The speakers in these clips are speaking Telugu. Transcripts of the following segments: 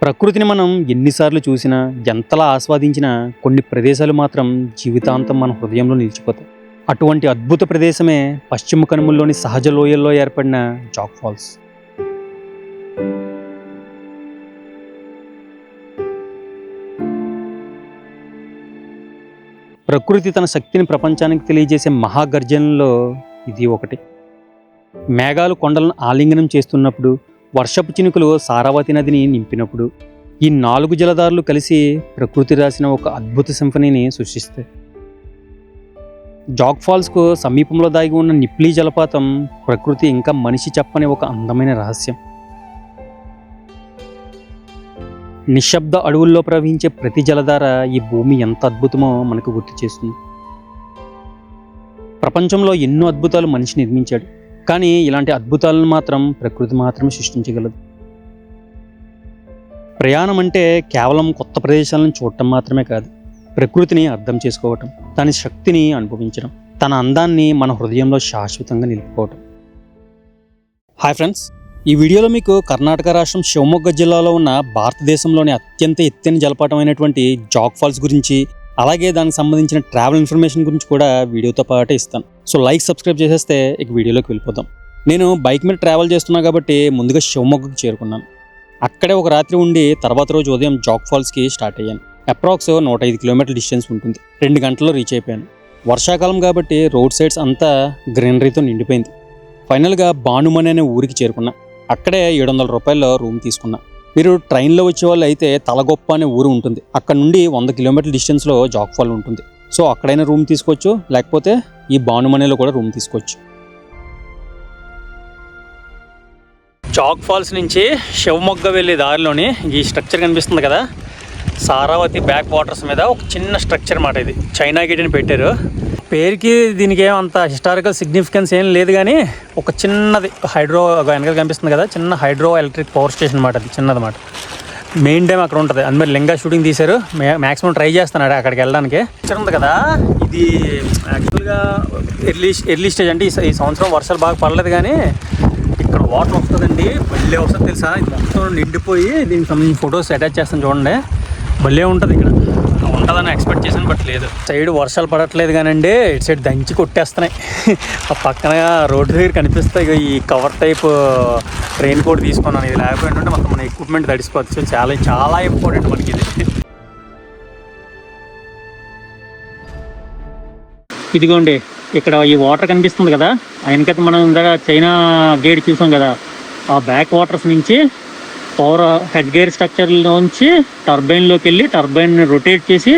ప్రకృతిని మనం ఎన్నిసార్లు చూసినా, ఎంతలా ఆస్వాదించినా కొన్ని ప్రదేశాలు మాత్రం జీవితాంతం మన హృదయంలో నిలిచిపోతాయి. అటువంటి అద్భుత ప్రదేశమే పశ్చిమ కనుమల్లోని సహజ లోయల్లో ఏర్పడిన జాగ్ ఫాల్స్. ప్రకృతి తన శక్తిని ప్రపంచానికి తెలియజేసే మహాగర్జనలో ఇది ఒకటి. మేఘాలు కొండలను ఆలింగనం చేస్తున్నప్పుడు, వర్షపు చినుకులు సారావతి నదిని నింపినప్పుడు ఈ 4 జలధారలు కలిసి ప్రకృతి రాసిన ఒక అద్భుత సింఫనీని సృష్టిస్తాయి. జాగ్ ఫాల్స్కు సమీపంలో దాగి ఉన్న నిప్లీ జలపాతం ప్రకృతి ఇంకా మనిషి చెప్పని ఒక అందమైన రహస్యం. నిశ్శబ్ద అడవుల్లో ప్రవహించే ప్రతి జలధార ఈ భూమి ఎంత అద్భుతమో మనకు గుర్తు చేస్తుంది. ప్రపంచంలో ఎన్నో అద్భుతాలు మనిషి నిర్మించాడు, కానీ ఇలాంటి అద్భుతాలను మాత్రం ప్రకృతి మాత్రమే సృష్టించగలదు. ప్రయాణం అంటే కేవలం కొత్త ప్రదేశాలను చూడటం మాత్రమే కాదు, ప్రకృతిని అర్థం చేసుకోవటం, దాని శక్తిని అనుభవించడం, తన అందాన్ని మన హృదయంలో శాశ్వతంగా నిలుపుకోవటం. హాయ్ ఫ్రెండ్స్, ఈ వీడియోలో మీకు కర్ణాటక రాష్ట్రం శివమొగ్గ జిల్లాలో ఉన్న భారతదేశంలోని అత్యంత ఎత్తైన జలపాతం అయినటువంటి జాగ్ ఫాల్స్ గురించి, అలాగే దానికి సంబంధించిన ట్రావెల్ ఇన్ఫర్మేషన్ గురించి కూడా వీడియోతో పాటు ఇస్తాను. సో లైక్, సబ్స్క్రైబ్ చేసేస్తే ఇక వీడియోలోకి వెళ్ళిపోతాం. నేను బైక్ మీద ట్రావెల్ చేస్తున్నా కాబట్టి ముందుగా శివమొగ్గకు చేరుకున్నాను. అక్కడే ఒక రాత్రి ఉండి తర్వాత రోజు ఉదయం జాగ్ ఫాల్స్కి స్టార్ట్ అయ్యాను. అప్రాక్స్ 105 కిలోమీటర్ల డిస్టెన్స్ ఉంటుంది. 2 గంటల్లో రీచ్ అయిపోయాను. వర్షాకాలం కాబట్టి రోడ్ సైడ్స్ అంతా గ్రీనరీతో నిండిపోయింది. ఫైనల్గా బానుమని అనే ఊరికి చేరుకున్నా. అక్కడే 700 రూపాయల రూమ్ తీసుకున్నా. మీరు ట్రైన్లో వచ్చే వాళ్ళు అయితే తలగొప్ప అనే ఊరు ఉంటుంది. అక్కడ నుండి 100 కిలోమీటర్ల డిస్టెన్స్లో జాగ్ ఫాల్ ఉంటుంది. సో అక్కడైనా రూమ్ తీసుకోవచ్చు, లేకపోతే ఈ బానుమనేలో కూడా రూమ్ తీసుకోవచ్చు. జాగ్ ఫాల్స్ నుంచి శివమొగ్గ వెళ్ళే దారిలోని ఈ స్ట్రక్చర్ కనిపిస్తుంది కదా, సారావతి బ్యాక్ వాటర్స్ మీద ఒక చిన్న స్ట్రక్చర్ మాట. ఇది చైనా గేట్ అని పెట్టారు. పేరుకి దీనికి ఏమంత హిస్టారికల్ సిగ్నిఫికెన్స్ ఏం లేదు, కానీ ఒక చిన్నది హైడ్రో వెనకాల కనిపిస్తుంది కదా, చిన్న హైడ్రో ఎలక్ట్రిక్ పవర్ స్టేషన్ అనమాట. అది చిన్నదన్నమాట. మెయిన్ డ్యామ్ అక్కడ ఉంటుంది. అందులో లింగా షూటింగ్ తీశారు. మ్యాక్సిమం ట్రై చేస్తున్నాడు అక్కడికి వెళ్ళడానికి. పిక్చర్ ఉంది కదా, ఇది యాక్చువల్గా ఎర్లీ స్టేజ్. అంటే ఈ సంవత్సరం వర్షాలు బాగా పడలేదు, కానీ ఇక్కడ వాటర్ వస్తుందండి. భలే వస్తుంది తెలుసా. ఇది మొత్తం నిండిపోయి దీనికి సంబంధించిన ఫొటోస్ అటాచ్ చేస్తాను చూడండి. భలే ఉంటుంది. ఇక్కడ ఉంటుందని ఎక్స్పెక్ట్ చేశాను, బట్ లేదు. సైడ్ వర్షాలు పడట్లేదు కానండి, ఇటు సైడ్ దంచి కొట్టేస్తున్నాయి. ఆ పక్కన రోడ్డు దగ్గర కనిపిస్తాయి. ఈ కవర్ టైప్ రెయిన్ కోట్ తీసుకున్నాను. ఇది లేకపోయింటే మొత్తం మన ఎక్విప్మెంట్ తడిసిపోతుంది. సో చాలా చాలా ఇంపార్టెంట్ మనకి ఇది. ఇదిగోండి, ఇక్కడ ఈ వాటర్ కనిపిస్తుంది కదా, ఆయనకైతే మనం ఇందాక చైనా గేట్ చూసాం కదా, ఆ బ్యాక్ వాటర్స్ నుంచి పవర్ హెడ్ గేర్ స్ట్రక్చర్లోంచి టర్బైన్లోకి వెళ్ళి టర్బైన్ని రొటేట్ చేసి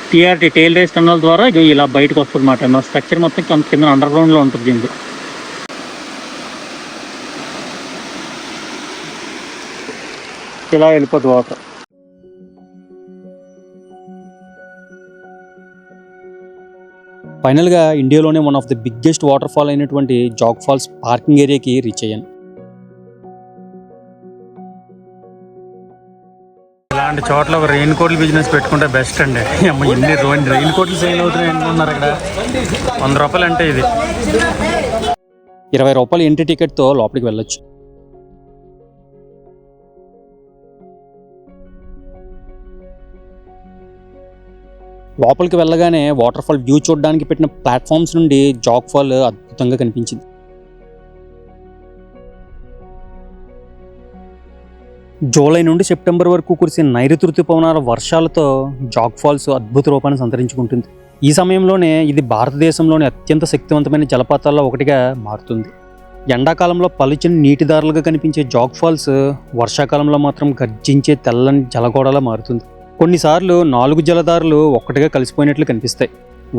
టీఆర్టీ టెయిల్ రేస్ టన్నల్ ద్వారా ఇలా బయటకు వస్తుంది అన్నమాట. మా స్ట్రక్చర్ మొత్తం కింద అండర్ గ్రౌండ్లో ఉంటుంది. దీనికి ఇలా వెళ్ళిపోతుంది వాటర్. ఫైనల్గా ఇండియాలోనే one of the biggest water fall అయినటువంటి జాగ్ ఫాల్స్ పార్కింగ్ ఏరియాకి రీచ్ అయ్యాను. ఇలాంటి చోట్ల ఒక రెయిన్ కోట్ల బిజినెస్ పెట్టుకుంటే బెస్ట్ అండి. అమ్మ ఎన్ని రెయిన్ కోట్లు సేల్ అవుతున్నాయి అనుకున్నారు. ఇక్కడ 100 రూపాయలు అంటే ఇది 20 రూపాయలు ఎంట్రీ టికెట్తో లోపలికి వెళ్ళొచ్చు. లోపలికి వెళ్ళగానే వాటర్ ఫాల్ వ్యూ చూడడానికి పెట్టిన ప్లాట్ఫామ్స్ నుండి జాగ్ ఫాల్ అద్భుతంగా కనిపించింది. జూలై నుండి సెప్టెంబర్ వరకు కురిసే నైరుతి ఋతుపవనాల వర్షాలతో జాగ్ ఫాల్స్ అద్భుత రూపాన్ని సంతరించుకుంటుంది. ఈ సమయంలోనే ఇది భారతదేశంలోని అత్యంత శక్తివంతమైన జలపాతాల్లో ఒకటిగా మారుతుంది. ఎండాకాలంలో పలుచని నీటిదారులుగా కనిపించే జాగ్ ఫాల్స్ వర్షాకాలంలో మాత్రం గర్జించే తెల్లని జలగోడలా మారుతుంది. కొన్నిసార్లు 4 జలధారలు ఒక్కటిగా కలిసిపోయినట్లు కనిపిస్తాయి.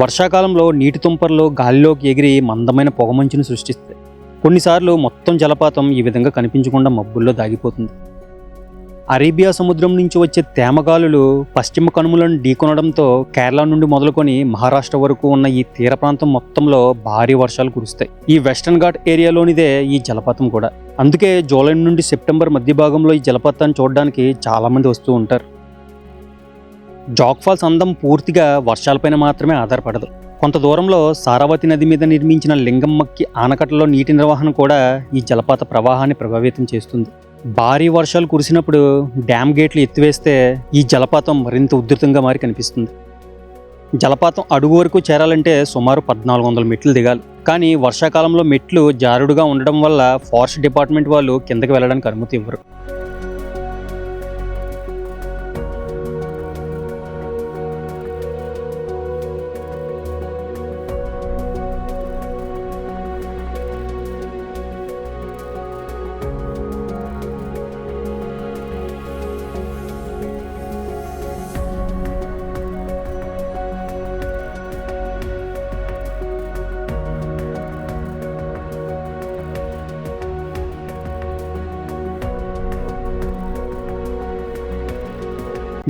వర్షాకాలంలో నీటి తుంపర్లు గాలిలోకి ఎగిరి మందమైన పొగమంచును సృష్టిస్తాయి. కొన్నిసార్లు మొత్తం జలపాతం ఈ విధంగా కనిపించకుండా మబ్బుల్లో దాగిపోతుంది. అరేబియా సముద్రం నుంచి వచ్చే తేమగాలులు పశ్చిమ కనుమలను ఢీకొనడంతో కేరళ నుండి మొదలుకొని మహారాష్ట్ర వరకు ఉన్న ఈ తీర ప్రాంతం మొత్తంలో భారీ వర్షాలు కురుస్తాయి. ఈ వెస్టర్న్ ఘాట్ ఏరియాలోనిదే ఈ జలపాతం కూడా. అందుకే జూలై నుండి సెప్టెంబర్ మధ్య భాగంలో ఈ జలపాతాన్ని చూడడానికి చాలామంది వస్తూ ఉంటారు. జాగ్ ఫాల్స్ అందం పూర్తిగా వర్షాలపైన మాత్రమే ఆధారపడదు. కొంత దూరంలో సారావతి నది మీద నిర్మించిన లింగమ్మకి ఆనకట్టలో నీటి నిర్వహణ కూడా ఈ జలపాత ప్రవాహాన్ని ప్రభావితం చేస్తుంది. భారీ వర్షాలు కురిసినప్పుడు డ్యామ్ గేట్లు ఎత్తివేస్తే ఈ జలపాతం మరింత ఉధృతంగా మారి కనిపిస్తుంది. జలపాతం అడుగు వరకు చేరాలంటే సుమారు 1400 మెట్లు దిగాలి. కానీ వర్షాకాలంలో మెట్లు జారుడుగా ఉండడం వల్ల ఫారెస్ట్ డిపార్ట్మెంట్ వాళ్ళు కిందకి వెళ్ళడానికి అనుమతి ఇవ్వరు.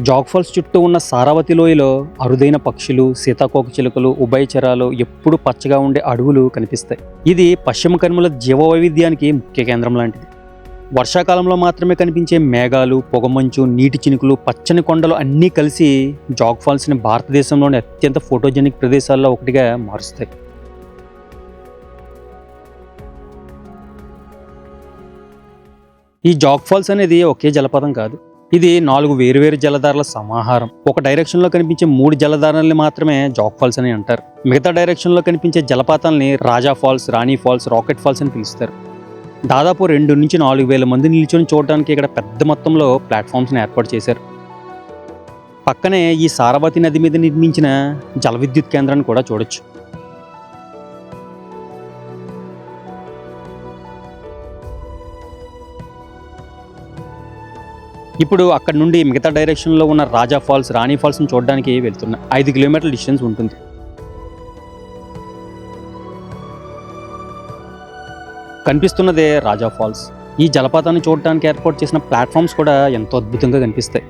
జాగ్ ఫాల్స్ చుట్టూ ఉన్న సారావతి లోయలో అరుదైన పక్షులు, సీతాకోకచిలుకలు, ఉభయచరాలు, ఎప్పుడు పచ్చగా ఉండే అడవులు కనిపిస్తాయి. ఇది పశ్చిమ కనుమల జీవ వైవిధ్యానికి ముఖ్య కేంద్రం లాంటిది. వర్షాకాలంలో మాత్రమే కనిపించే మేఘాలు, పొగమంచు, నీటి చినుకులు, పచ్చని కొండలు అన్నీ కలిసి జాగ్ ఫాల్స్ని భారతదేశంలోని అత్యంత ఫోటోజెనిక్ ప్రదేశాల్లో ఒకటిగా మారుస్తాయి. ఈ జాగ్ ఫాల్స్ అనేది ఒకే జలపాతం కాదు. ఇది 4 వేరువేరు జలధారల సమాహారం. ఒక డైరెక్షన్లో కనిపించే 3 జలధారల్ని మాత్రమే జాగ్ ఫాల్స్ అని అంటారు. మిగతా డైరెక్షన్లో కనిపించే జలపాతాలని రాజా ఫాల్స్, రాణి ఫాల్స్, రాకెట్ ఫాల్స్ అని పిలుస్తారు. దాదాపు 2 నుంచి 4,000 మంది నిల్చొని చూడడానికి ఇక్కడ పెద్ద మొత్తంలో ప్లాట్ఫామ్స్ని ఏర్పాటు చేశారు. పక్కనే ఈ సారావతి నది మీద నిర్మించిన జల విద్యుత్ కేంద్రాన్ని కూడా చూడొచ్చు. ఇప్పుడు అక్కడ నుండి మిగతా డైరెక్షన్లో ఉన్న రాజా ఫాల్స్, రాణి ఫాల్స్ని చూడడానికి వెళ్తున్నా. 5 కిలోమీటర్ల డిస్టెన్స్ ఉంటుంది. కనిపిస్తున్నదే రాజా ఫాల్స్. ఈ జలపాతాన్ని చూడడానికి ఏర్పాటు చేసిన ప్లాట్ఫామ్స్ కూడా ఎంతో అద్భుతంగా కనిపిస్తాయి.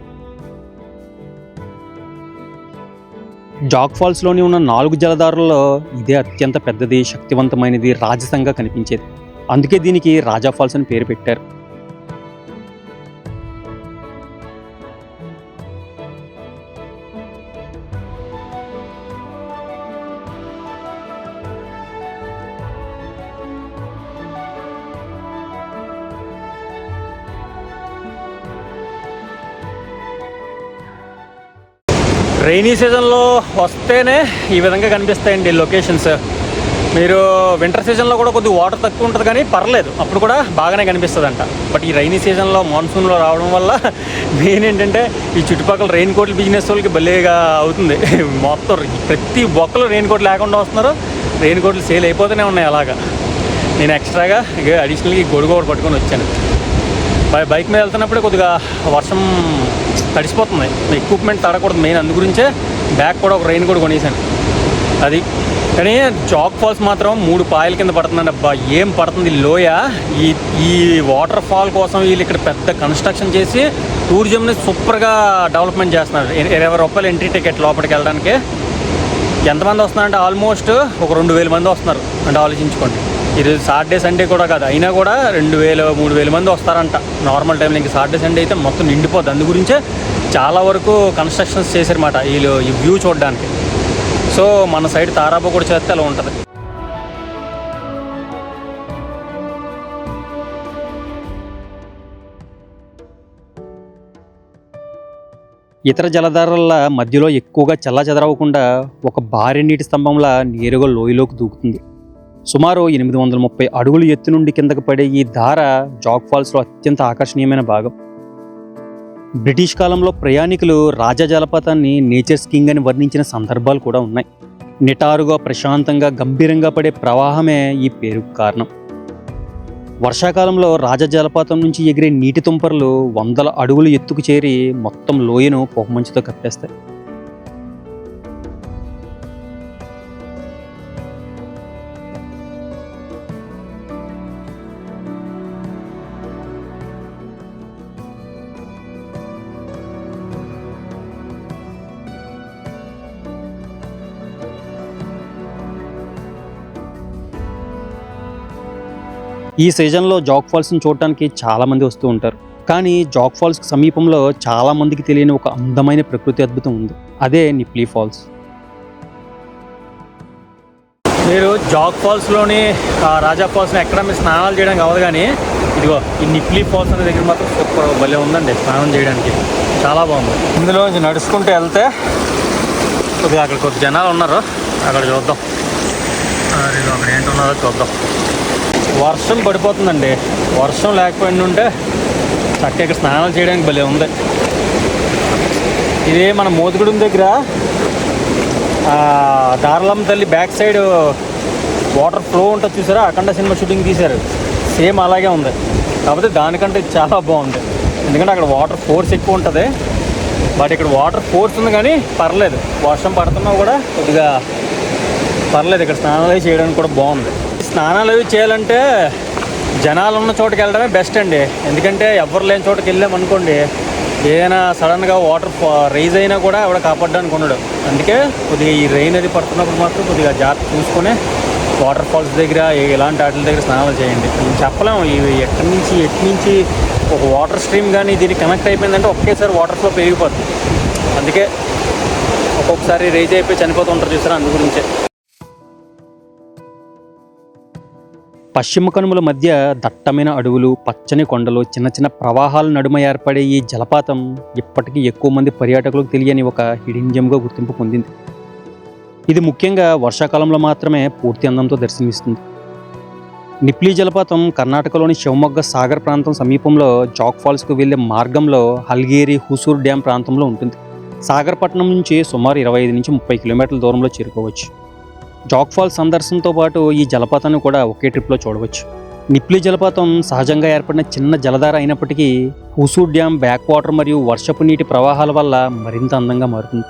జాగ్ ఫాల్స్లోని ఉన్న 4 జలధారల్లో ఇదే అత్యంత పెద్దది, శక్తివంతమైనది, రాజసంగా కనిపించేది. అందుకే దీనికి రాజా ఫాల్స్ అని పేరు పెట్టారు. రైనీ సీజన్లో వస్తేనే ఈ విధంగా కనిపిస్తాయండి లొకేషన్స్. మీరు వింటర్ సీజన్లో కూడా కొద్దిగా వాటర్ తక్కువ ఉంటుంది కానీ పర్లేదు, అప్పుడు కూడా బాగానే కనిపిస్తుందంట. బట్ ఈ రైనీ సీజన్లో మాన్సూన్లో రావడం వల్ల మెయిన్ ఏంటంటే ఈ చుట్టుపక్కల రెయిన్ కోట్ల బిజినెస్ వాళ్ళకి భలేగా అవుతుంది. మొత్తం ప్రతి ఒక్కరు రెయిన్ కోట్ లేకుండా వస్తున్నారు, రెయిన్ కోట్లు సేల్ అయిపోతూనే ఉన్నాయి. అలాగా నేను ఎక్స్ట్రాగా అడిషనల్గా గొడుగు ఒకటి పట్టుకొని వచ్చాను. బైక్ మీద వెళ్తున్నప్పుడే కొద్దిగా వర్షం తడిసిపోతుంది, ఎక్విప్మెంట్ తడకూడదు మెయిన్, అందు గురించే బ్యాగ్ కూడా ఒక రెయిన్ కోట్ కొనేసాను. అది కానీ జాగ్ ఫాల్స్ మాత్రం 3 పాయల కింద పడుతుందండి. అబ్బా ఏం పడుతుంది లోయ. ఈ వాటర్ ఫాల్ కోసం వీళ్ళు ఇక్కడ పెద్ద కన్స్ట్రక్షన్ చేసి టూరిజంని సూపర్గా డెవలప్మెంట్ చేస్తున్నారు. 20 రూపాయలు ఎంట్రీ టికెట్ లోపలికి వెళ్ళడానికి. ఎంతమంది వస్తున్నారంటే ఆల్మోస్ట్ ఒక 2,000 మంది వస్తున్నారు. అంటే ఆలోచించుకోండి, ఇది సాటర్డే సండే కూడా కాదు, అయినా కూడా 2,000-3,000 మంది వస్తారంట నార్మల్ టైంలో. ఇంకా సాటర్డే సండే అయితే మొత్తం నిండిపోద్ది. అందు గురించే చాలా వరకు కన్స్ట్రక్షన్స్ చేశారన్నమాట వీళ్ళు ఈ వ్యూ చూడడానికి. సో మన సైడ్ తారాబో కూడా చేస్తే అలా ఉంటుంది. ఇతర జలధారల మధ్యలో ఎక్కువగా చెల్లాచెదరవకుండా ఒక భారీ నీటి స్తంభంలా నేరుగా లోయలోకి దూకుతుంది. సుమారు 830 అడుగులు ఎత్తు నుండి కిందకు పడే ఈ ధార జాగ్ ఫాల్స్లో అత్యంత ఆకర్షణీయమైన భాగం. బ్రిటిష్ కాలంలో ప్రయాణికులు రాజా జలపాతాన్ని నేచర్స్ కింగ్ అని వర్ణించిన సందర్భాలు కూడా ఉన్నాయి. నిటారుగా, ప్రశాంతంగా, గంభీరంగా పడే ప్రవాహమే ఈ పేరుకు కారణం. వర్షాకాలంలో రాజా జలపాతం నుంచి ఎగిరే నీటి తుంపర్లు 100 అడుగులు ఎత్తుకు చేరి మొత్తం లోయను పొగమంచుతో కప్పేస్తాయి. ఈ సీజన్లో జాగ్ ఫాల్స్ని చూడటానికి చాలామంది వస్తూ ఉంటారు. కానీ జాగ్ ఫాల్స్కి సమీపంలో చాలామందికి తెలియని ఒక అందమైన ప్రకృతి అద్భుతం ఉంది. అదే నిప్లీ ఫాల్స్. మీరు జాగ్ ఫాల్స్లోని రాజా ఫాల్స్ని ఎక్కడ మీరు స్నానాలు చేయడానికి అవ్వదు, కానీ ఇదిగో ఈ నిప్లీ ఫాల్స్ అనే దగ్గర మాత్రం సూపర్ భలే ఉందండి స్నానం చేయడానికి, చాలా బాగుంది. ఇందులో నడుచుకుంటూ వెళ్తే కొద్దిగా అక్కడ కొద్ది జనాలు ఉన్నారు, అక్కడ చూద్దాం. అక్కడ ఏంటున్నారో చూద్దాం. వర్షం పడిపోతుందండి, వర్షం లేకపోయినా ఉంటే చక్కగా ఇక్కడ స్నానాలు చేయడానికి భలే ఉంది. ఇదే మన మోతుగూడెం దగ్గర దారలమ్మ తల్లి బ్యాక్ సైడ్ వాటర్ ఫ్లో ఉంటుంది చూసారా, అఖండ సినిమా షూటింగ్ తీశారు, సేమ్ అలాగే ఉంది. కాకపోతే దానికంటే చాలా బాగుంది, ఎందుకంటే అక్కడ వాటర్ ఫోర్స్ ఎక్కువ ఉంటుంది, బట్ ఇక్కడ వాటర్ ఫోర్స్ ఉంది కానీ పర్లేదు, వర్షం పడుతున్నా కూడా కొద్దిగా పర్లేదు. ఇక్కడ స్నానాలు అవి చేయడానికి కూడా బాగుంది. స్నానాలు అవి చేయాలంటే జనాలు ఉన్న చోటుకి వెళ్ళడమే బెస్ట్ అండి, ఎందుకంటే ఎవరు లేని చోటుకి వెళ్ళామనుకోండి ఏదైనా సడన్గా వాటర్ రైజ్ అయినా కూడా ఎవడ కాపాడడానికి ఉండడు. అందుకే కొద్దిగా ఈ రెయిన్ అది పడుతున్నప్పుడు మాత్రం కొద్దిగా జాగ్రత్త చూసుకొని వాటర్ ఫాల్స్ దగ్గర ఇలాంటి వాటి దగ్గర స్నానాలు చేయండి. మేము చెప్పలేము ఇవి ఎటు నుంచి ఒక వాటర్ స్ట్రీమ్ కానీ దీనికి కనెక్ట్ అయిపోయిందంటే ఒకేసారి వాటర్ ఫ్లో పెరిగిపోతుంది. అందుకే ఒక్కొక్కసారి రైజ్ అయిపోయి చనిపోతూ ఉంటారు చూసారా, అందు గురించే. పశ్చిమ కనుమల మధ్య దట్టమైన అడవులు, పచ్చని కొండలు, చిన్న చిన్న ప్రవాహాల నడుమ ఏర్పడే ఈ జలపాతం ఇప్పటికీ ఎక్కువ మంది పర్యాటకులకు తెలియని ఒక హిడెన్ జెమ్గా గుర్తింపు పొందింది. ఇది ముఖ్యంగా వర్షాకాలంలో మాత్రమే పూర్తి అందంతో దర్శనమిస్తుంది. నిప్లీ జలపాతం కర్ణాటకలోని శివమొగ్గ సాగర్ ప్రాంతం సమీపంలో జాగ్ ఫాల్స్కు వెళ్లే మార్గంలో హల్గేరి హుసూర్ డ్యామ్ ప్రాంతంలో ఉంటుంది. సాగర్ పట్టణం నుంచి సుమారు 25 నుంచి 30 కిలోమీటర్ల దూరంలో చేరుకోవచ్చు. జాగ్ ఫాల్స్ సందర్శనతో పాటు ఈ జలపాతాన్ని కూడా ఒకే ట్రిప్లో చూడవచ్చు. నిప్లీ జలపాతం సహజంగా ఏర్పడిన చిన్న జలధార అయినప్పటికీ హుసూర్ డ్యామ్ బ్యాక్ వాటర్ మరియు వర్షపు నీటి ప్రవాహాల వల్ల మరింత అందంగా మారుతుంది.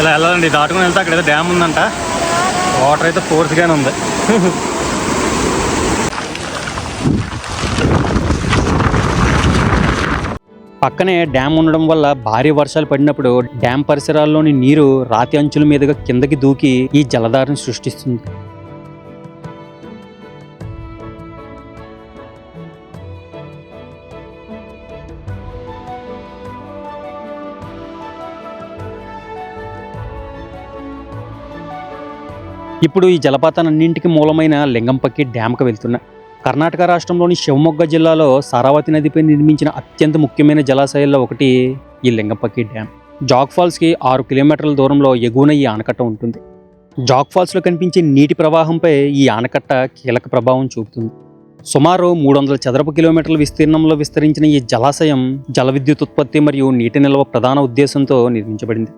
ఇలా వెళ్ళాలండి, దాటుకుని వెళ్తే అక్కడ ఏదో డ్యామ్ ఉందంట, వాటర్ అయితే ఫోర్స్గానే ఉంది. పక్కనే డ్యామ్ ఉండడం వల్ల భారీ వర్షాలు పడినప్పుడు డ్యామ్ పరిసరాల్లోని నీరు రాతి అంచుల మీదుగా కిందకి దూకి ఈ జలధారను సృష్టిస్తుంది. ఇప్పుడు ఈ జలపాతాలన్నింటికి మూలమైన లింగంపక్కి డ్యామ్కి వెళ్తున్నా. కర్ణాటక రాష్ట్రంలోని శివమొగ్గ జిల్లాలో సారావతి నదిపై నిర్మించిన అత్యంత ముఖ్యమైన జలాశయాల్లో ఒకటి ఈ లింగంపక్కి డ్యామ్. జాగ్ ఫాల్స్కి 6 కిలోమీటర్ల దూరంలో ఎగువన ఈ ఆనకట్ట ఉంటుంది. జాగ్ ఫాల్స్లో కనిపించే నీటి ప్రవాహంపై ఈ ఆనకట్ట కీలక ప్రభావం చూపుతుంది. సుమారు 300 చదరపు కిలోమీటర్ల విస్తీర్ణంలో విస్తరించిన ఈ జలాశయం జల విద్యుత్ ఉత్పత్తి మరియు నీటి నిల్వ ప్రధాన ఉద్దేశంతో నిర్మించబడింది.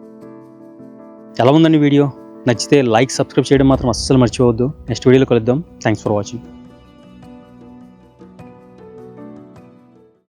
ఎలా ఉందండి వీడియో? నచ్చితే లైక్, సబ్స్క్రైబ్ చేయడం మాత్రం అస్సలు మర్చిపోవద్దు. నెక్స్ట్ వీడియోలో కలుద్దాం. Thanks for watching.